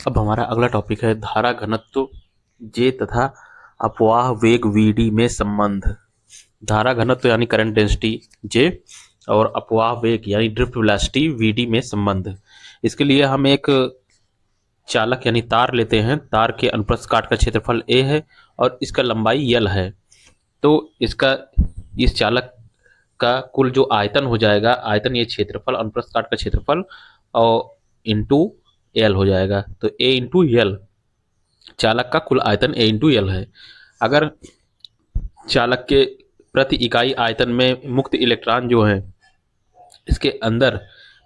अब हमारा अगला टॉपिक है धारा घनत्व जे तथा अपवाह वेग वीडी में संबंध। धारा घनत्व यानी करंट डेंसिटी जे और अपवाह वेग यानी ड्रिफ्ट वेलोसिटी वीडी में संबंध। इसके लिए हम एक चालक यानी तार लेते हैं। तार के अनुप्रस्थ काट का क्षेत्रफल a है और इसका लंबाई l है। तो इसका इस चालक का कुल जो आयतन हो जाएगा, आयतन ये क्षेत्रफल अनुप्रस्थ काट का क्षेत्रफल और इंटू एल हो जाएगा। तो a इंटू एल चालक का कुल आयतन a इंटू एल है। अगर चालक के प्रति इकाई आयतन में मुक्त इलेक्ट्रॉन जो है, इसके अंदर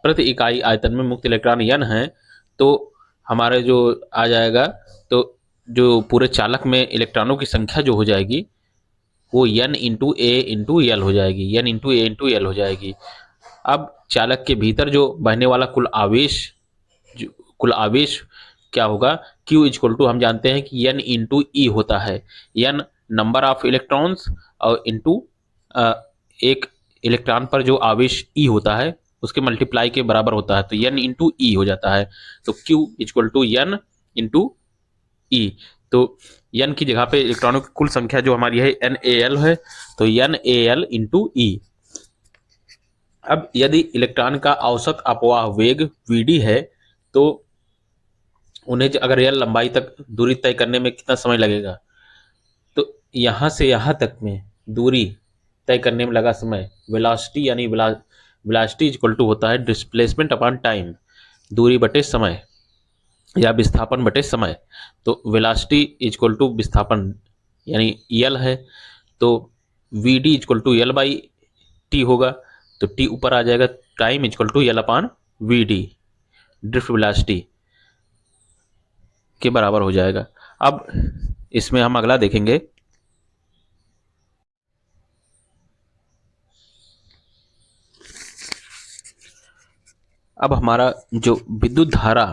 प्रति इकाई आयतन में मुक्त इलेक्ट्रॉन n है, तो हमारे जो आ जाएगा, तो जो पूरे चालक में इलेक्ट्रॉनों की संख्या जो हो जाएगी वो n into A into L हो जाएगी, n into A into L हो जाएगी। अब चालक के भीतर जो बहने वाला कुल आवेश क्या होगा, Q इक्वल टू हम जानते हैं कि n इंटू ई होता है। n नंबर ऑफ इलेक्ट्रॉन्स और इंटू एक इलेक्ट्रॉन पर जो आवेश ई होता है उसके मल्टीप्लाई के बराबर होता है, तो n इंटू ई हो जाता है। तो Q equal to n into E. तो n की जगह पे इलेक्ट्रॉनों की कुल संख्या जो हमारी है NaL है, तो NaL इंटू ई। अब यदि इलेक्ट्रॉन का औसत अपवाह वेग Vd है, तो उन्हें अगर यह लंबाई तक दूरी तय करने में कितना समय लगेगा, तो यहाँ से यहाँ तक में दूरी तय करने में लगा समय वेलोसिटी यानी वेलोसिटी इक्वल टू होता है डिस्प्लेसमेंट अपॉन टाइम, दूरी बटे समय या विस्थापन बटे समय। तो वेलोसिटी इक्वल टू विस्थापन यानी यल है, तो v d equal to l by t होगा। तो टी ऊपर आ जाएगा, time equal to l upon v d, drift velocity के बराबर हो जाएगा। अब इसमें हम अगला देखेंगे। अब हमारा जो विद्युत धारा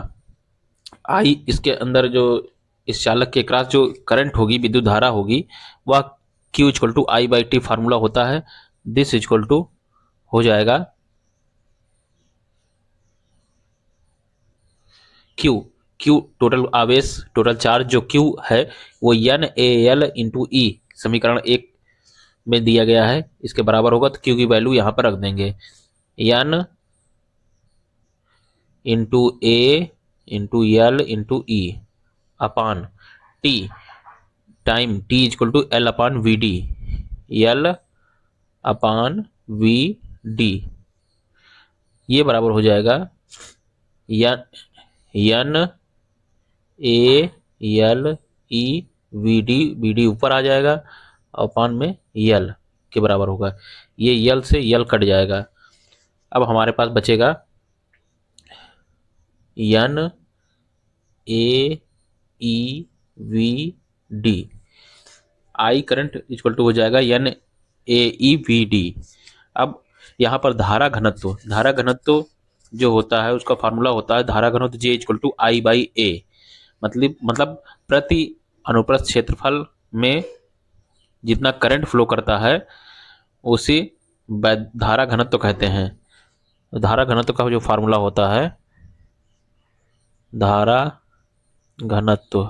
आई, इसके अंदर जो इस चालक के क्रॉस जो करंट होगी, विद्युत धारा होगी, वह Q equal to I by t formula होता है। दिस इक्वल टू हो जाएगा Q टोटल आवेश, टोटल चार्ज जो Q है वो NaL इंटू ई समीकरण 1 में दिया गया है, इसके बराबर होगा। तो Q की वैल्यू यहां पर रख देंगे, N into A into L into E upon T, time T equal to L upon V D, L upon V D, ये बराबर हो जाएगा N A L E V D ऊपर आ जाएगा अपान में यल के बराबर होगा। ये यल से यल कट जाएगा। अब हमारे पास बचेगा N A E V D, I current equal to हो जाएगा N A E V D. अब यहाँ पर धारा घनत्व जो होता है उसका फार्मूला होता है धारा घनत्व जे इक्वल टू आई बाई ए। मतलब प्रति अनुप्रस्थ क्षेत्रफल में जितना करंट फ्लो करता है उसे धारा घनत्व कहते हैं। धारा घनत्व का जो फार्मूला होता है, धारा घनत्व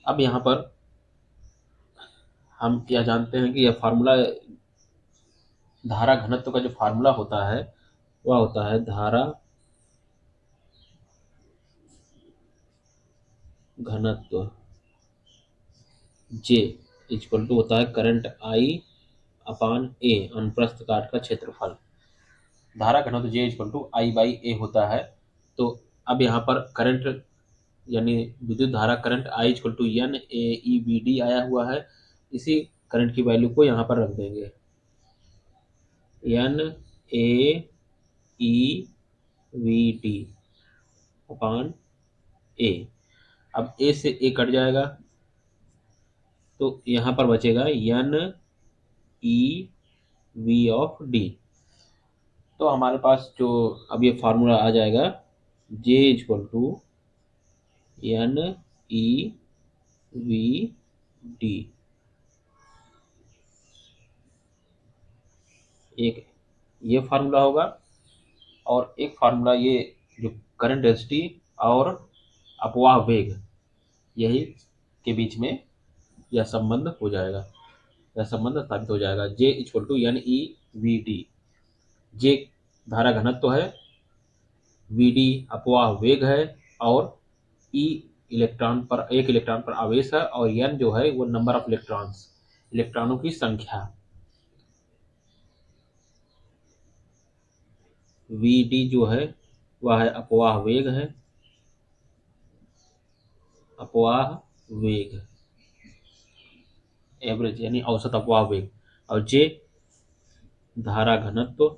अब यहाँ पर हम यह जानते हैं कि यह फार्मूला, धारा घनत्व का जो फार्मूला होता है वह होता है धारा घनत्व जे इक्वल टू होता है करंट आई अपान ए अनुप्रस्थ काट का क्षेत्रफल। धारा घनत्व जे इक्वल टू आई बाई ए होता है। तो अब यहाँ पर करंट यानी विद्युत धारा current I equal to N A E V D आया हुआ है, इसी करंट की वैल्यू को यहाँ पर रख देंगे, N A E V D upon A. अब ए से ए कट जाएगा, तो यहाँ पर बचेगा N E V of D. तो हमारे पास जो अब ये फार्मूला आ जाएगा J equal to N E V D एक ये फार्मूला होगा, और एक फार्मूला ये जो करंट डेंसिटी और अपवाह वेग, यही के बीच में यह संबंध हो जाएगा, यह संबंध स्थापित हो जाएगा। J equal to N E V D. J धारा घनत्व है, वी डी अपवाह वेग है, और ई एक इलेक्ट्रॉन पर आवेश है, और एन जो है वो नंबर ऑफ इलेक्ट्रॉन्स, इलेक्ट्रॉनों की संख्या। वी डी जो है वह है अपवाह वेग है, अपवाह वेग, एवरेज यानी औसत अपवाह वेग। और जे धारा घनत्व,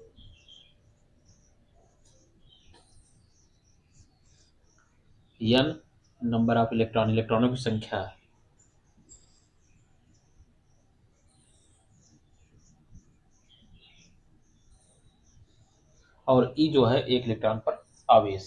एन नंबर ऑफ इलेक्ट्रॉनों की संख्या। और ई जो है एक इलेक्ट्रॉन पर आवेश।